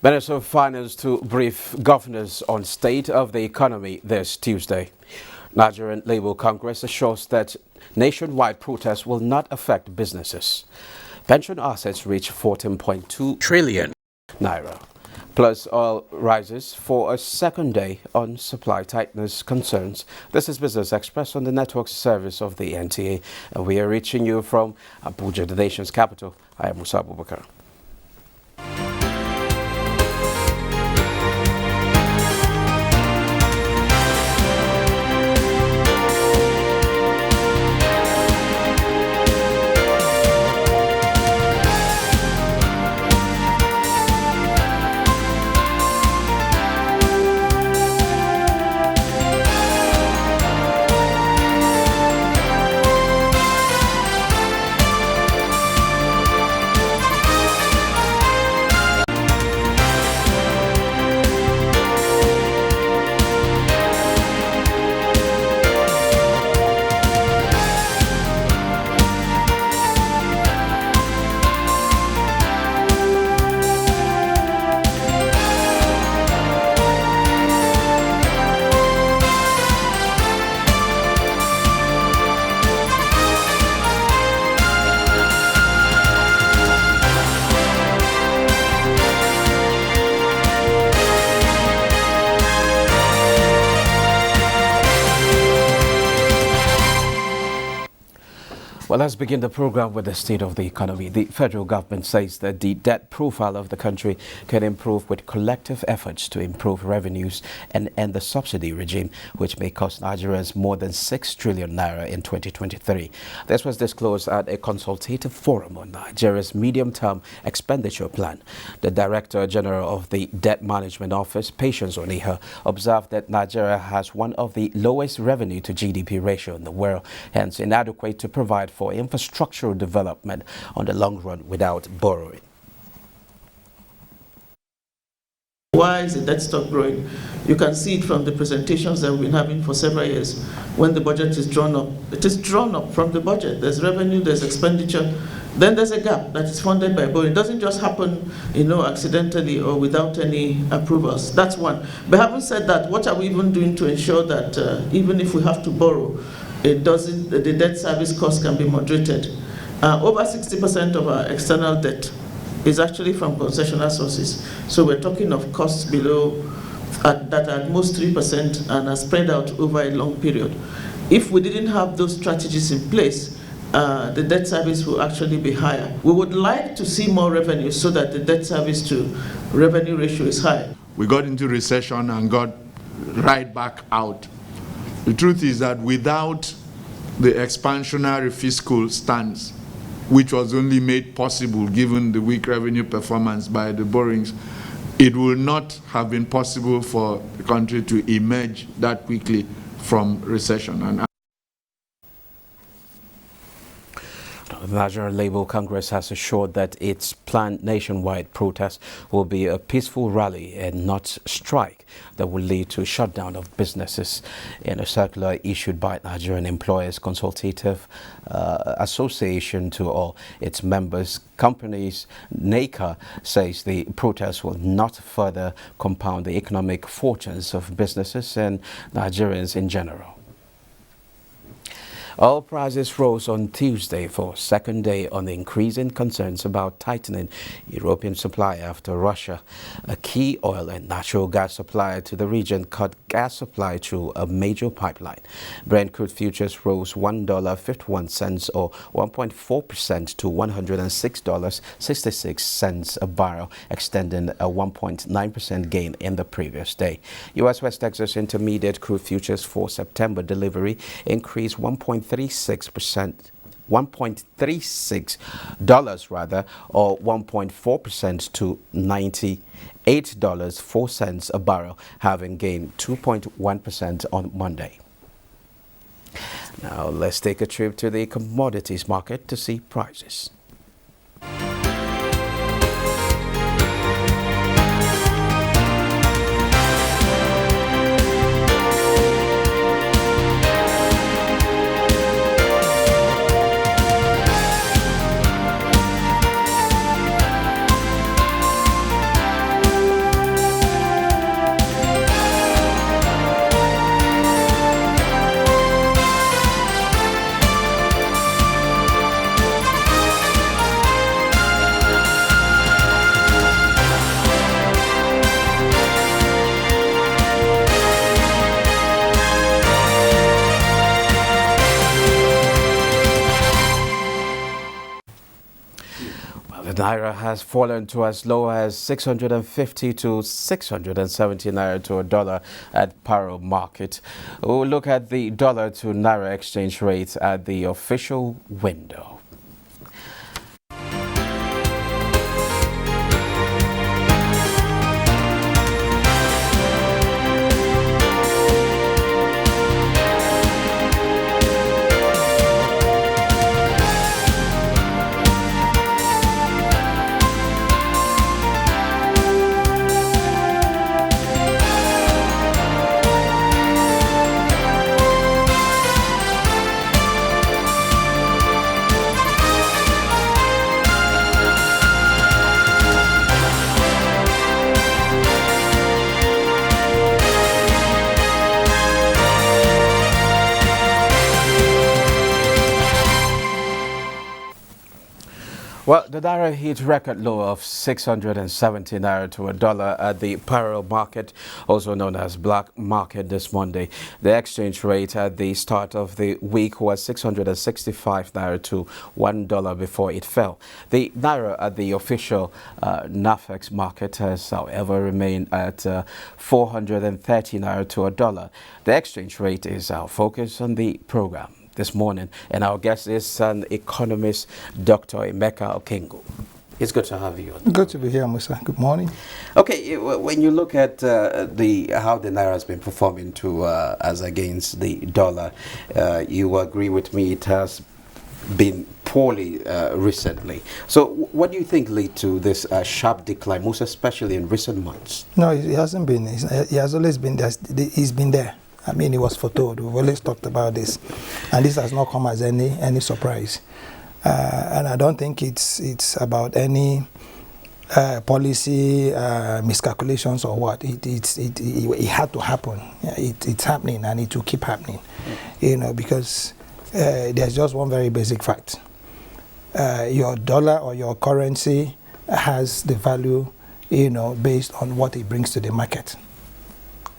Minister of Finance to brief governors on state of the economy this Tuesday. Nigerian Labour Congress assures that nationwide protests will not affect businesses. Pension assets reach 14.2 trillion naira. Plus oil rises for a second day on supply tightness concerns. This is Business Express on the network service of the NTA. And we are reaching you from Abuja, the nation's capital. I am Musa Abubakar. Well, let's begin the program with the state of the economy. The federal government says that the debt profile of the country can improve with collective efforts to improve revenues and end the subsidy regime, which may cost Nigerians more than 6 trillion naira in 2023. This was disclosed at a consultative forum on Nigeria's medium-term expenditure plan. The Director General of the Debt Management Office, Patience Oniha, observed that Nigeria has one of the lowest revenue to GDP ratio in the world, hence inadequate to provide for infrastructural development on the long run without borrowing. Why is the debt stock growing? You can see it from the presentations that we've been having for several years. When the budget is drawn up, it is drawn up from the budget. There's revenue, there's expenditure, then there's a gap that is funded by borrowing. It doesn't just happen, accidentally or without any approvals. That's one. But having said that, what are we even doing to ensure that even if we have to borrow, the debt service cost can be moderated? Over 60% of our external debt is actually from concessional sources. So we're talking of costs below that are at most 3% and are spread out over a long period. If we didn't have those strategies in place, the debt service will actually be higher. We would like to see more revenue so that the debt service to revenue ratio is high. We got into recession and got right back out. The truth is that without the expansionary fiscal stance, which was only made possible given the weak revenue performance by the borrowings, it will not have been possible for the country to emerge that quickly from recession. The Nigerian Labour Congress has assured that its planned nationwide protest will be a peaceful rally and not strike that will lead to shutdown of businesses. In a circular issued by Nigerian Employers Consultative Association to all its members companies, NACA says the protest will not further compound the economic fortunes of businesses and Nigerians in general. Oil prices rose on Tuesday for a second day on the increasing concerns about tightening European supply after Russia, a key oil and natural gas supplier to the region, cut gas supply through a major pipeline. Brent crude futures rose $1.51 or 1.4% to $106.66 a barrel, extending a 1.9% gain in the previous day. U.S. West Texas Intermediate crude futures for September delivery increased 1.36 rather, or 1.4% to $98.04 a barrel, having gained 2.1% on Monday. Now let's take a trip to the commodities market to see prices. Naira has fallen to as low as 650 to 670 Naira to a dollar at Paro Market. We'll look at the dollar to Naira exchange rate at the official window. Well, the Naira hit record low of 670 Naira to a dollar at the Paro Market, also known as Black Market, this Monday. The exchange rate at the start of the week was 665 Naira to $1 before it fell. The Naira at the official NAFEX market has, however, remained at 430 Naira to a dollar. The exchange rate is our focus on the program this morning, and our guest is an economist, Dr. Emeka Okengo. It's good to have you. Good to be here, Musa. Good morning. Okay, when you look at how the Naira has been performing as against the dollar, you agree with me it has been poorly recently. So what do you think led to this sharp decline, most especially in recent months? No, it hasn't been. He has always been there. He's been there. I mean, it was foretold. We've always talked about this, and this has not come as any surprise. And I don't think it's about any policy miscalculations or what. It had to happen. It's happening, and it will keep happening. You know, because there's just one very basic fact. Your dollar or your currency has the value, you know, based on what it brings to the market.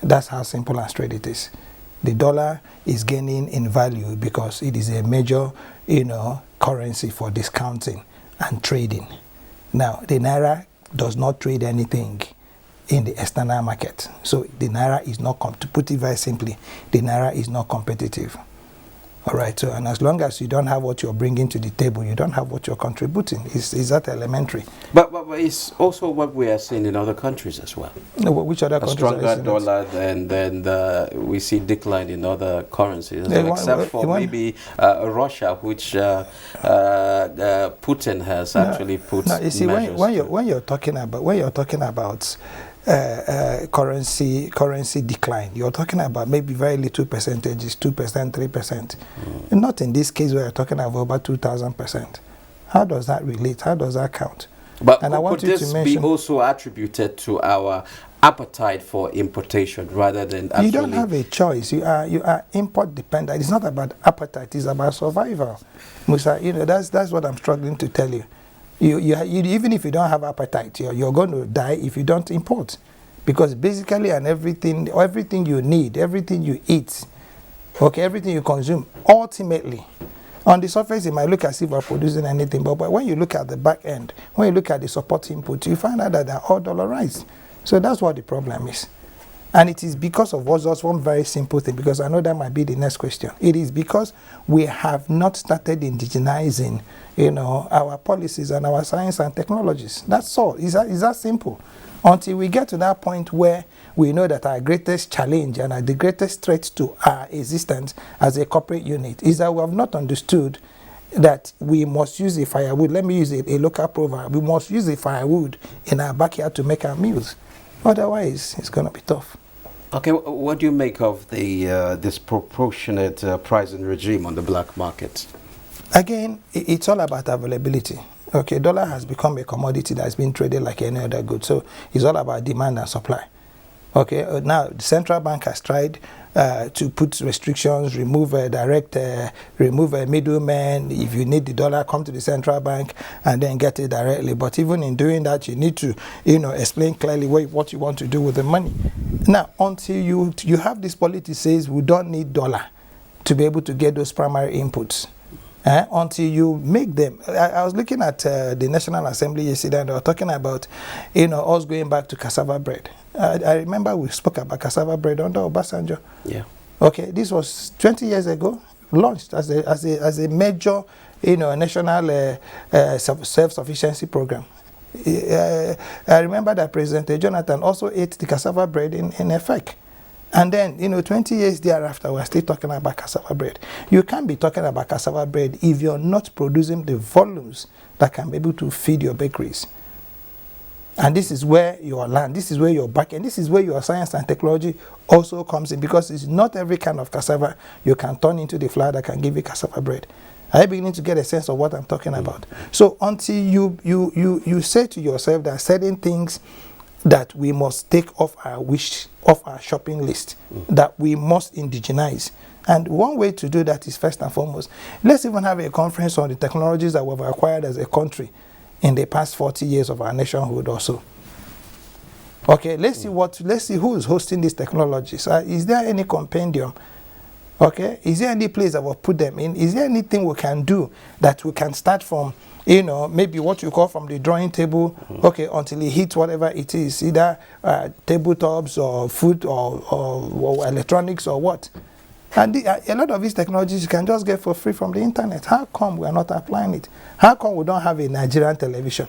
That's how simple and straight it is. The dollar is gaining in value because it is a major, you know, currency for discounting and trading. Now, the Naira does not trade anything in the external market. So the Naira is not, to put it very simply, the Naira is not competitive. All right, so, and as long as you don't have what you're bringing to the table, you don't have what you're contributing. Is that elementary? But it's also what we are seeing in other countries as well. No, which other countries? A stronger dollar, and then we see decline in other currencies, except for maybe Russia, which Putin has actually put. No, you see, when you're talking about currency decline, you're talking about maybe very little percentages, 2%, 3%. Not in this case where you're talking about over 2,000%. How does that relate? How does that count? But and could this be also attributed to our appetite for importation rather than actually? You don't have a choice. You are import dependent. It's not about appetite. It's about survival. Musa, you know, that's what I'm struggling to tell you. You even if you don't have appetite, you're going to die if you don't import, because basically and everything you need, everything you eat, okay, everything you consume, ultimately, on the surface it might look as if we're producing anything, but when you look at the back end, when you look at the support input, you find out that they're all dollarized. So that's what the problem is. And it is because of what's just one very simple thing, because I know that might be the next question. It is because we have not started indigenizing, you know, our policies and our science and technologies. That's all. It's that simple. Until we get to that point where we know that our greatest challenge and the greatest threat to our existence as a corporate unit is that we have not understood that we must use a firewood. Let me use a local proverb. We must use a firewood in our backyard to make our meals. Otherwise, it's going to be tough. Okay, what do you make of the disproportionate pricing regime on the black market? Again, it's all about availability. Okay, dollar has become a commodity that's been traded like any other good. So it's all about demand and supply. Okay, now the central bank has tried to put restrictions, remove middlemen. If you need the dollar, come to the central bank and then get it directly. But even in doing that, you need to, you know, explain clearly what you want to do with the money. Now, until you have this policy says we don't need dollar to be able to get those primary inputs. until you make them. I was looking at the National Assembly yesterday, and they were talking about, us going back to cassava bread. I remember we spoke about cassava bread under Obasanjo. Yeah. Okay, this was 20 years ago, launched as a major, national self-sufficiency program. I remember that President Jonathan also ate the cassava bread in effect. And then, 20 years thereafter, we're still talking about cassava bread. You can't be talking about cassava bread if you're not producing the volumes that can be able to feed your bakeries. And this is where your land, this is where your back end, this is where your science and technology also comes in, because it's not every kind of cassava you can turn into the flour that can give you cassava bread. Are you beginning to get a sense of what I'm talking about? So until you say to yourself that certain things that we must take off our shopping list, that we must indigenize. And one way to do that is, first and foremost, let's even have a conference on the technologies that we've acquired as a country in the past 40 years of our nationhood or so. Okay, let's see who is hosting these technologies. Is there any compendium? Okay, is there any place that we'll put them in? Is there anything we can do that we can start from, maybe what you call from the drawing table, okay, until it hits whatever it is, either tabletops or food or electronics or what? And a lot of these technologies you can just get for free from the internet. How come we are not applying it? How come we don't have a Nigerian television?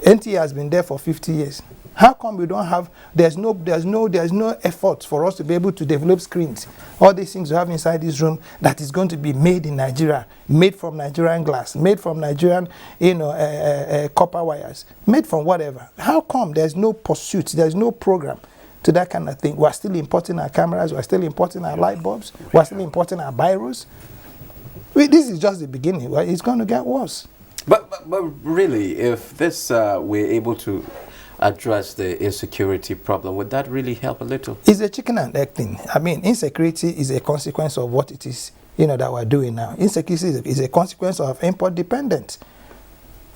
NTA has been there for 50 years. How come we don't have, there's no effort for us to be able to develop screens, all these things we have inside this room that is going to be made in Nigeria, made from Nigerian glass, made from Nigerian, copper wires, made from whatever. How come there's no pursuit, there's no program to that kind of thing? We're still importing our cameras, we're still importing our light bulbs, we're still importing our biros. This is just the beginning. It's going to get worse. But really, if this we're able to address the insecurity problem, would that really help a little? It's a chicken and egg thing. I mean, insecurity is a consequence of what it is, that we're doing now. Insecurity is a consequence of import dependence.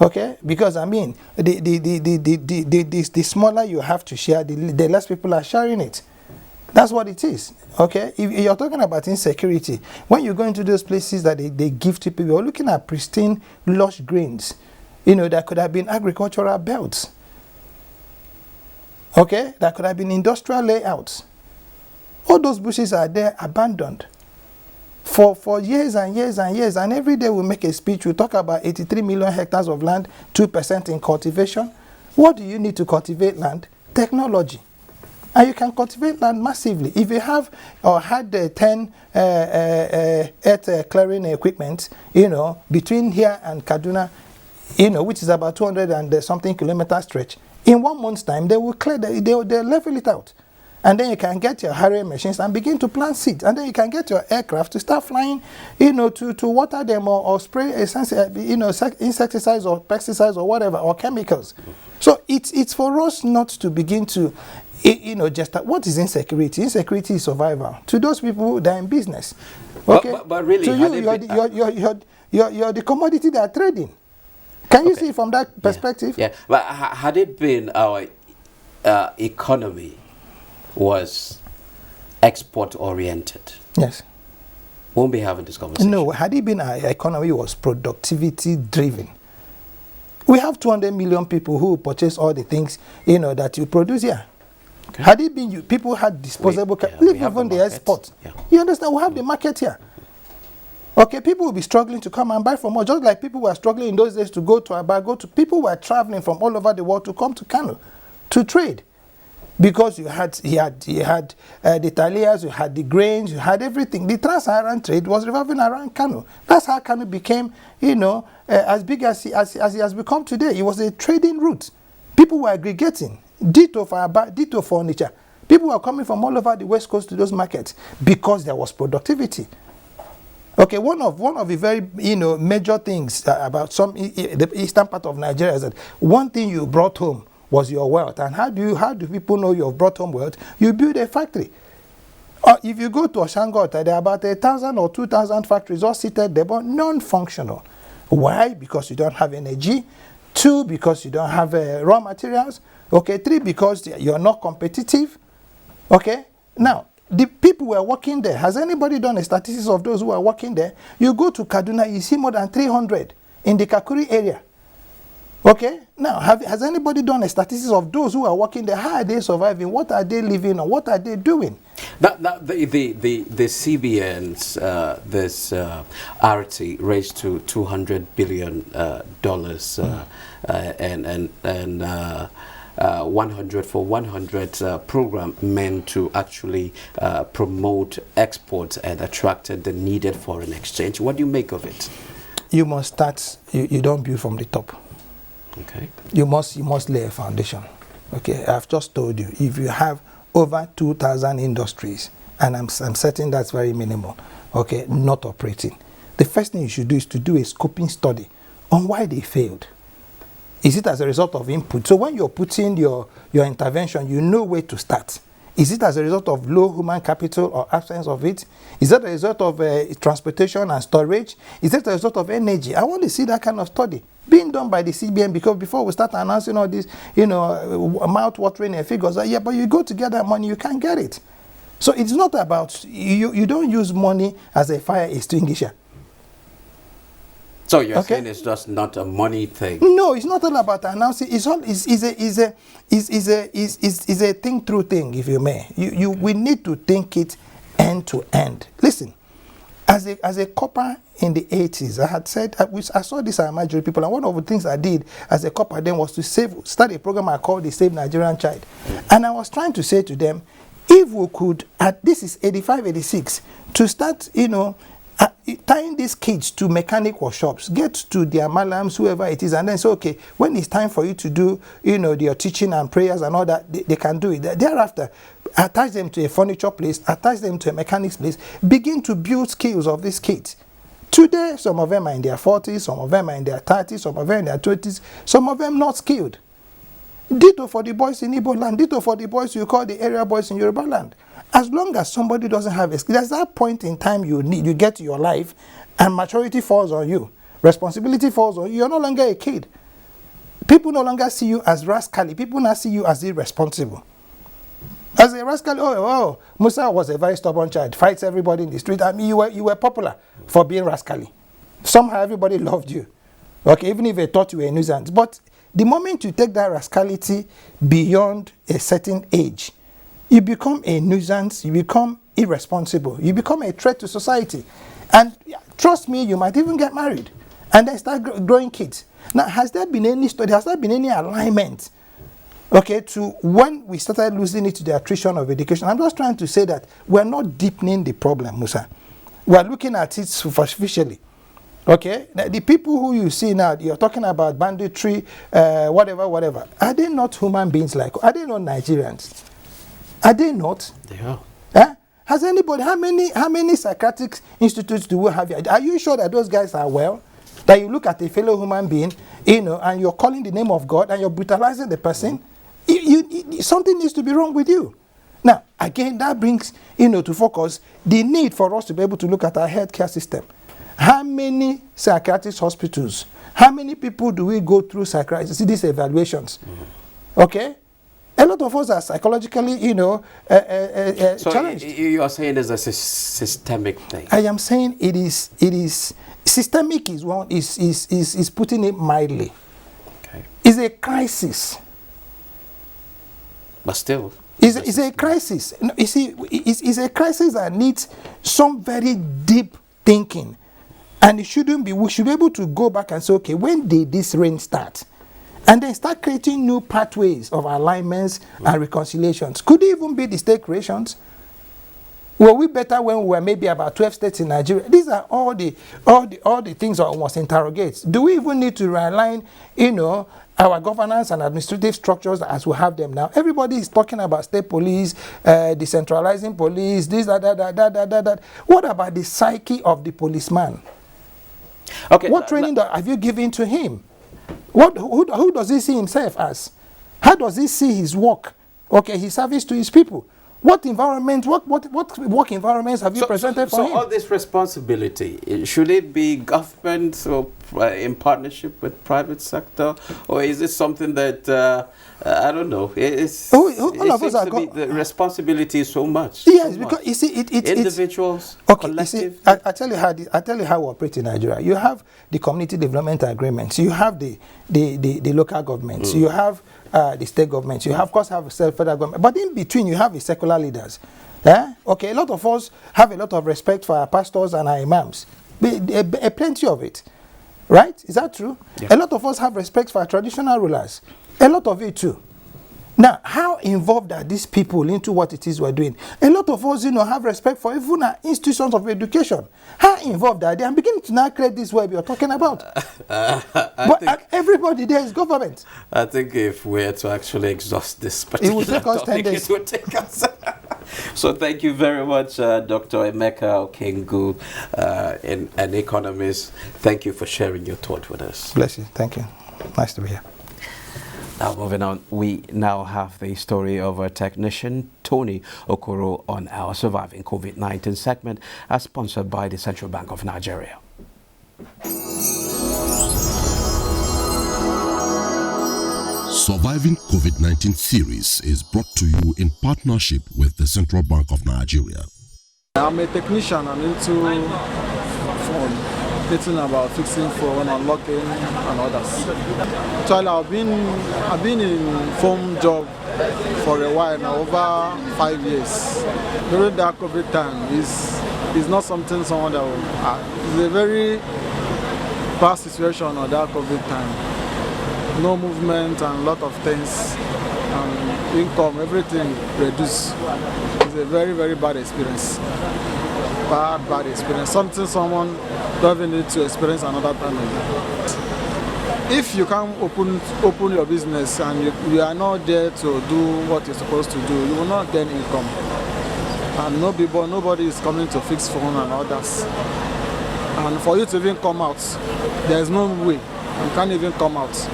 Okay, because I mean, the smaller you have to share, the less people are sharing it. That's what it is. Okay, if you're talking about insecurity, when you go into those places that they give to people, you're looking at pristine, lush grains, that could have been agricultural belts. Okay, that could have been industrial layouts. All those bushes are there abandoned for years and years and years. And every day we make a speech, we talk about 83 million hectares of land, 2% in cultivation. What do you need to cultivate land? Technology. And you can cultivate land massively. If you have or had 10 earth clearing equipment, between here and Kaduna, which is about 200 and something kilometer stretch, in 1 month's time, they will clear, they'll level it out. And then you can get your harrowing machines and begin to plant seeds. And then you can get your aircraft to start flying, to water them or spray insecticides or pesticides or whatever, or chemicals. So it's for us not to begin to, just what is insecurity? Insecurity is survival. To those people, they're in business. Okay? But really, to you, you're the commodity they are trading. Can you see from that perspective? Yeah. But had it been our economy was export oriented, yes, won't be having this conversation. No, had it been our economy was productivity driven, we have 200 million people who purchase all the things that you produce here. Okay. Had it been people had disposable, even the export. Yeah. You understand? We have the market here. Okay, people will be struggling to come and buy from us, just like people were struggling in those days to go to Aba, people were traveling from all over the world to come to Kano to trade. Because you had the talias, you had the grains, you had everything. The trans-Saharan trade was revolving around Kano. That's how Kano became, as big as it has become today. It was a trading route. People were aggregating. Ditto for Aba, ditto for Onitsha. People were coming from all over the West Coast to those markets because there was productivity. Okay, one of the very major things about the eastern part of Nigeria is that one thing you brought home was your wealth. And how do people know you've brought home wealth? You build a factory. If you go to Oshangota, there are about 1,000 or 2,000 factories all seated there, but non-functional. Why? Because you don't have energy. 2, because you don't have raw materials. Okay, 3, because you're not competitive. Okay, now the people who are working there, has anybody done a statistics of those who are working there? You go to Kaduna, you see more than 300 in the Kakuri area. Okay, now has anybody done a statistics of those who are working there? How are they surviving? What are they living on? What are they doing? The CBN's this RT raised to $200 billion and 100 for 100 program meant to actually promote exports and attracted the needed foreign exchange. What do you make of it? You must start. You don't build from the top. Okay. You must lay a foundation. Okay, I've just told you, if you have over 2,000 industries, and I'm certain that's very minimal, okay, not operating, the first thing you should do is to do a scoping study on why they failed. Is it as a result of input? So when you're putting your intervention, you know where to start. Is it as a result of low human capital or absence of it? Is that a result of transportation and storage? Is that a result of energy? I want to see that kind of study being done by the CBN, because before we start announcing all these, mouth-watering figures, yeah, but you go to get that money, you can't get it. So it's not about, you don't use money as a fire extinguisher. So you're saying it's just not a money thing? No, it's not all about announcing. It's a think through thing, if you may. We need to think it end to end. Listen, as a copper in the 80s, I had said, I saw this at Nigerian people, and one of the things I did as a copper then was to start a program I called the Save Nigerian Child. And I was trying to say to them, if we could, this is 85, 86, to start, tying these kids to mechanic workshops, get to their malams, whoever it is, and then say, okay, when it's time for you to do, your teaching and prayers and all that, they can do it. Thereafter, attach them to a furniture place, attach them to a mechanic's place, begin to build skills of these kids. Today, some of them are in their 40s, some of them are in their 30s, some of them in their 20s, some of them not skilled. Ditto for the boys in Igbo land, ditto for the boys you call the area boys in Yoruba land. As long as somebody doesn't have a skill, there's that point in time you get to your life and maturity falls on you. Responsibility falls on you. You're no longer a kid. People no longer see you as rascally. People now see you as irresponsible. As a rascal, Musa was a very stubborn child, fights everybody in the street. I mean, you were popular for being rascally. Somehow everybody loved you. Okay, even if they thought you were a nuisance. But the moment you take that rascality beyond a certain age, you become a nuisance, you become irresponsible, you become a threat to society. And trust me, you might even get married and then start growing kids. Now, has there been any study, has there been any alignment, okay, to when we started losing it to the attrition of education? I'm just trying to say that we're not deepening the problem, Musa. We're looking at it superficially. Okay, the people who you see now, you're talking about banditry, whatever, are they not human beings are they not Nigerians? Are they not? They are. Has anybody, how many psychiatric institutes do we have here? Are you sure that those guys are well? That you look at a fellow human being, and you're calling the name of God and you're brutalizing the person? Something needs to be wrong with you. Now, again, that brings, to focus the need for us to be able to look at our healthcare system. How many psychiatric hospitals, how many people do we go through see these evaluations? Okay? A lot of us are psychologically, challenged. You are saying it's a systemic thing. I am saying it is systemic is putting it mildly. Okay. It's a crisis. But still. It's a crisis. You see, it's a crisis that needs some very deep thinking. And it shouldn't be, we should be able to go back and say, okay, when did this reign start? And then start creating new pathways of alignments and reconciliations. Could it even be the state creations? Were we better when we were maybe about 12 states in Nigeria? These are all the things that we must interrogate. Do we even need to realign, our governance and administrative structures as we have them now? Everybody is talking about state police, decentralizing police, this, that. What about the psyche of the policeman? Okay. What training have you given to him? Who does he see himself as? How does he see his work? Okay, his service to his people. What environment, what work environments have you presented for him? So all this responsibility, should it be government or in partnership with private sector, or is it something that I don't know? All It of us seems are to be the responsibility is so much. Yes, so because much. you see, Individuals, okay. You see, collective. I tell you how I tell you how we operate in Nigeria. You have the community development agreements. You have the local governments. You have the state governments. You have, of course, have federal government. But in between, you have the secular leaders. Okay, a lot of us have a lot of respect for our pastors and our imams. Plenty of it, right? Is that true? Yeah. A lot of us have respect for our traditional rulers. A lot of it too. Now, how involved are these people into what it is we're doing? A lot of us, have respect for even our institutions of education. How involved are they? I'm beginning to now create this web you're talking about. But everybody there is government. I think if we're to actually exhaust this It particular will take us 10 topic, days. it will take us. So thank you very much, Dr. Emeka Okengu, an economist. Thank you for sharing your thought with us. Bless you. Thank you. Nice to be here. Now moving on, we now have the story of our technician Tony Okoro on our Surviving COVID-19 segment, as sponsored by the Central Bank of Nigeria. Surviving COVID-19 series is brought to you in partnership with the Central Bank of Nigeria. I'm a technician. I'm into phone. Getting about fixing phone, unlocking and others. Actually, I've been in phone job for a while now, over 5 years. During that COVID time, is not something someone that will. It's a very bad situation on that COVID time. No movement and a lot of things, income, everything reduced. It's a very, very bad experience. Bad experience. Something someone doesn't need to experience another time again. If you can't open your business and you are not there to do what you're supposed to do, you will not get income. And nobody is coming to fix phone and others. And for you to even come out, there's no way. You can't even come out.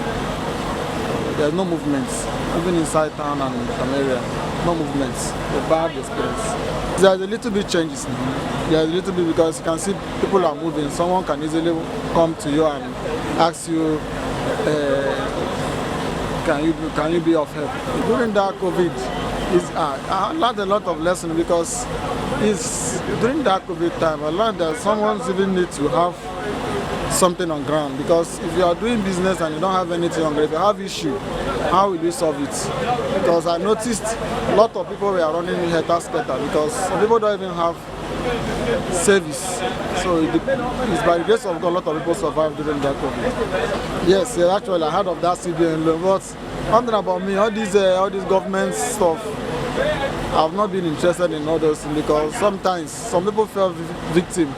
There's no movement. Even inside town and some area, no movement. A bad experience. There's a little bit changes now. There's a little bit because you can see people are moving. Someone can easily come to you and ask you, can you be of help? During that COVID, I learned a lot of lessons because during that COVID time, I learned that someone even needs to have something on ground, because if you are doing business and you don't have anything on ground, if you have issue, how will you solve it? Because I noticed a lot of people were running helter-skelter because some people don't even have service. So it's by the grace of God, a lot of people survived during that COVID. Yes, actually I heard of that CBN loan, but one thing about me, all this government stuff, I've not been interested in all those things because sometimes some people fell victim.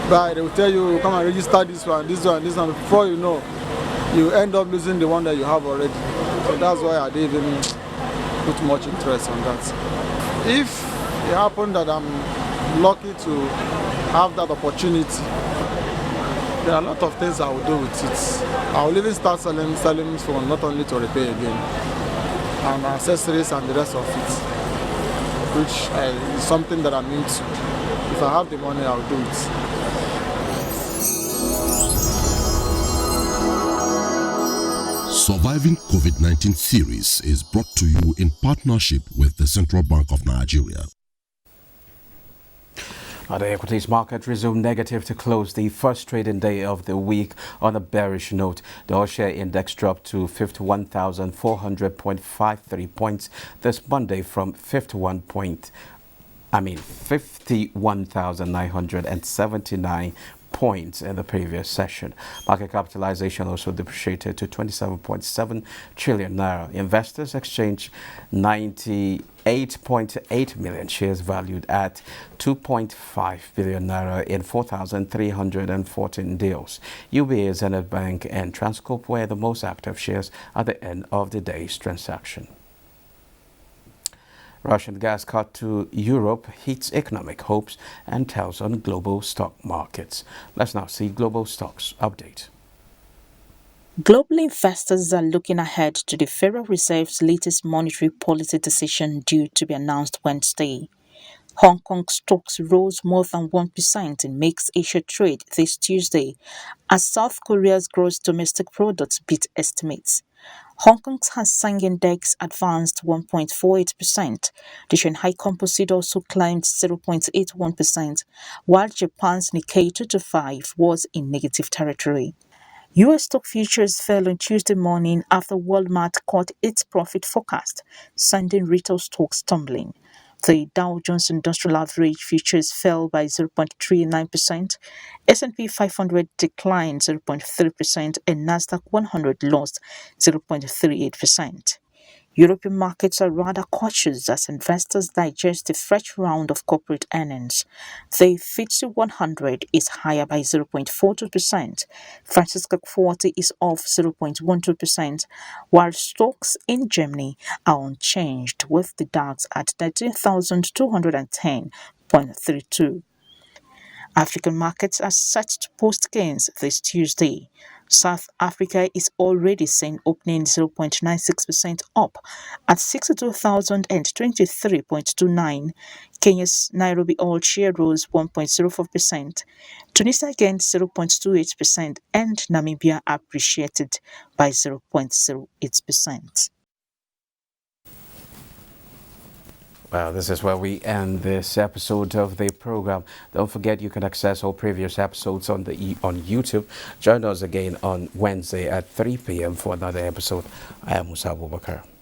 But they will tell you, come and register this one, before you know, you end up losing the one that you have already. So that's why I didn't even put much interest on that. If it happened that I'm lucky to have that opportunity, there are a lot of things I will do with it. I will even start selling phone, not only to repair again, and accessories and the rest of it, which is something that I'm into. If I have the money, I'll do it. Surviving COVID-19 series is brought to you in partnership with the Central Bank of Nigeria. The equities market resumed negative to close the first trading day of the week on a bearish note. The all-share index dropped to 51,400.53 points this Monday from 51,979 points in the previous session. Market capitalization also depreciated to 27.7 trillion naira. Investors exchanged 98.8 million shares valued at 2.5 billion naira in 4,314 deals. UBA, Zenith Bank and Transcorp were the most active shares at the end of the day's transaction. Russian gas cut to Europe hits economic hopes and tells on global stock markets. Let's now see global stocks update. Global investors are looking ahead to the Federal Reserve's latest monetary policy decision due to be announced Wednesday. Hong Kong stocks rose more than 1% in mixed Asia trade this Tuesday as South Korea's gross domestic product beat estimates. Hong Kong's Hang Seng Index advanced 1.48%. The Shanghai Composite also climbed 0.81%, while Japan's Nikkei 225 was in negative territory. U.S. stock futures fell on Tuesday morning after Walmart cut its profit forecast, sending retail stocks tumbling. The Dow Jones Industrial Average futures fell by 0.39%, S&P 500 declined 0.3%, and Nasdaq 100 lost 0.38%. European markets are rather cautious as investors digest a fresh round of corporate earnings. The FTSE 100 is higher by 0.42%, France's CAC 40 is off 0.12%, while stocks in Germany are unchanged, with the DAX at 13,210.32. African markets are set to post gains this Tuesday. South Africa is already seeing opening 0.96% up at 62,023.29. Kenya's Nairobi oil share rose 1.04%. Tunisia gained 0.28% and Namibia appreciated by 0.08%. Well, this is where we end this episode of the program. Don't forget you can access all previous episodes on YouTube. Join us again on Wednesday at 3 p.m. for another episode. I am Musa Abubakar.